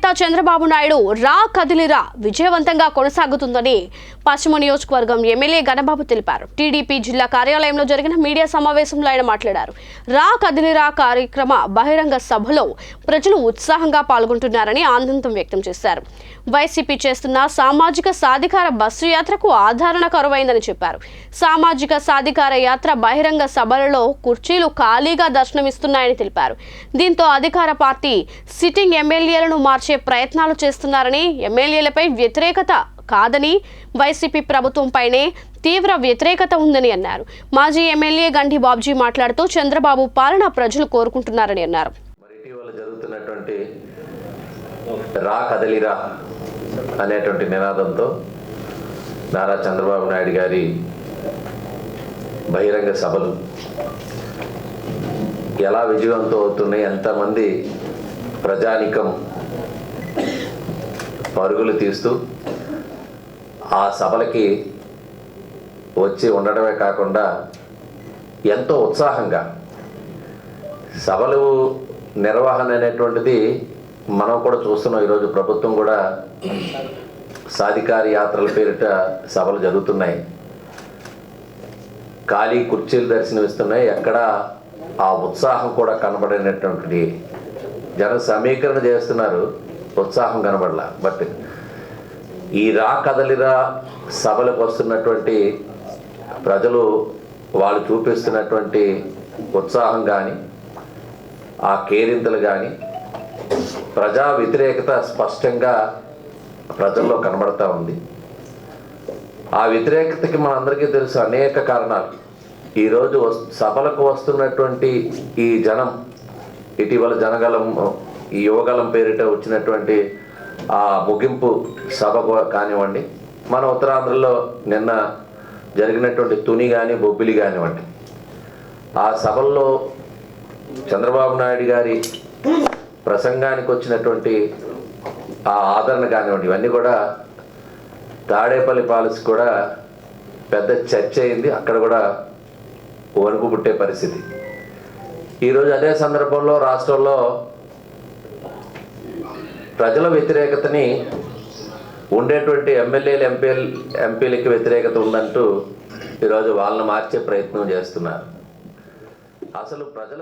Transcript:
అధినేత చంద్రబాబు నాయుడు రా కదిలిరా విజయవంతంగా కొనసాగుతుందని పశ్చిమ నియోజకవర్గం ఎమ్మెల్యే గణబాబు తెలిపారు. టీడీపీ జిల్లా కార్యాలయంలో జరిగిన మీడియా సమావేశంలో ఆయన మాట్లాడారు. రా కదిలిరా కార్యక్రమ బహిరంగ సభలో ప్రజలు ఉత్సాహంగా పాల్గొంటున్నారని ఆనందం వ్యక్తం చేశారు. వైసీపీ చేస్తున్న సామాజిక సాధికార బస్సు యాత్రకు ఆదరణ కరువైందని చెప్పారు. సామాజిక సాధికార యాత్ర బహిరంగ సభలలో కుర్చీలు ఖాళీగా దర్శనమిస్తున్నాయని తెలిపారు. దీంతో అధికార పార్టీ సిట్టింగ్ ఎమ్మెల్యేలను మార్చే ప్రయత్నాలు చేస్తున్నారని, ఎమ్మెల్యేలపై వ్యతిరేకత కాదని వైసీపీ ప్రభుత్వంపైనే తీవ్ర వ్యతిరేకత ఉందని అన్నారు. మాజీ ఎమ్మెల్యే గండి బాబ్జీ మాట్లాడుతూ చంద్రబాబు పాలన ప్రజలు కోరుకుంటున్నారని అన్నారు. జరుగుతున్నటువంటి రా కదలిరా అనేటువంటి నినాదంతో నారా చంద్రబాబు నాయుడు గారి బహిరంగ సభలు ఎలా విజయవంతం అవుతున్నాయి, ఎంతమంది ప్రజానికం పరుగులు తీస్తూ ఆ సభలకి వచ్చి ఉండడమే కాకుండా ఎంతో ఉత్సాహంగా సభలు నిర్వహణ అనేటువంటిది మనం కూడా చూస్తున్నాం. ఈరోజు ప్రభుత్వం కూడా సాధికార యాత్రల పేరిట సభలు జరుగుతున్నాయి. ఖాళీ కుర్చీలు దర్శనమిస్తున్నాయి. ఎక్కడ ఆ ఉత్సాహం కూడా కనబడినటువంటి జన సమీకరణ చేస్తున్నారు, ఉత్సాహం కనబడలా. బట్ ఈ రా కదలిరా సభలకు వస్తున్నటువంటి ప్రజలు వాళ్ళు చూపిస్తున్నటువంటి ఉత్సాహం కానీ, ఆ కేరింతలు కానీ, ప్రజా వ్యతిరేకత స్పష్టంగా ప్రజల్లో కనబడతా ఉంది. ఆ వ్యతిరేకతకి మనందరికీ తెలుసు అనేక కారణాలు. ఈరోజు సభలకు వస్తున్నటువంటి ఈ జనం, ఇటీవల జనగలం ఈ యువగలం పేరిట వచ్చినటువంటి ఆ ముగింపు సభ కానివ్వండి, మన ఉత్తరాంధ్రలో నిన్న జరిగినటువంటి తుని కానీ బొబ్బిలి కానివ్వండి, ఆ సభల్లో చంద్రబాబు నాయుడు గారి ప్రసంగానికి వచ్చినటువంటి ఆ ఆదరణ కానివ్వండి, ఇవన్నీ కూడా తాడేపల్లి పాలసీ కూడా పెద్ద చర్చ అయింది. అక్కడ కూడా వణుకు పుట్టే పరిస్థితి. ఈరోజు అదే సందర్భంలో రాష్ట్రంలో ప్రజల వ్యతిరేకతని ఉండేటువంటి ఎమ్మెల్యేలు ఎంపీలకి వ్యతిరేకత ఉందంటూ ఈరోజు వాళ్ళని మార్చే ప్రయత్నం చేస్తున్నారు. అసలు ప్రజల